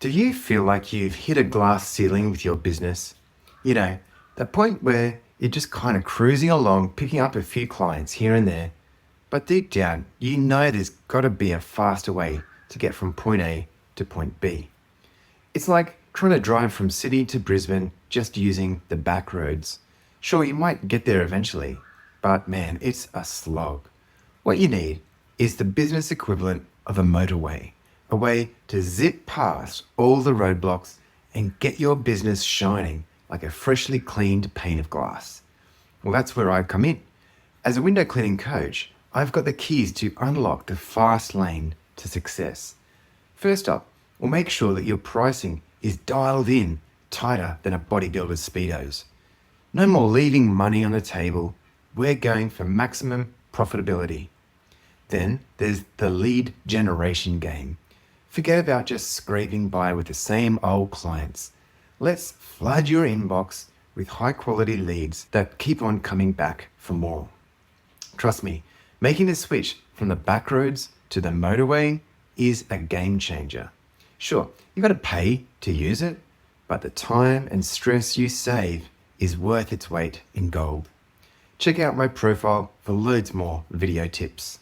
Do you feel like you've hit a glass ceiling with your business? You know, the point where you're just kind of cruising along, picking up a few clients here and there, but deep down, you know there's got to be a faster way to get from point A to point B. It's like trying to drive from Sydney to Brisbane just using the back roads. Sure, you might get there eventually, but man, it's a slog. What you need is the business equivalent of a motorway, a way to zip past all the roadblocks and get your business shining like a freshly cleaned pane of glass. Well, that's where I come in. As a window cleaning coach, I've got the keys to unlock the fast lane to success. First up, we'll make sure that your pricing is dialed in tighter than a bodybuilder's Speedos. No more leaving money on the table. We're going for maximum profitability. Then there's the lead generation game. Forget about just scraping by with the same old clients. Let's flood your inbox with high quality leads that keep on coming back for more. Trust me, making the switch from the back roads to the motorway is a game changer. Sure, you've got to pay to use it, but the time and stress you save is worth its weight in gold. Check out my profile for loads more video tips.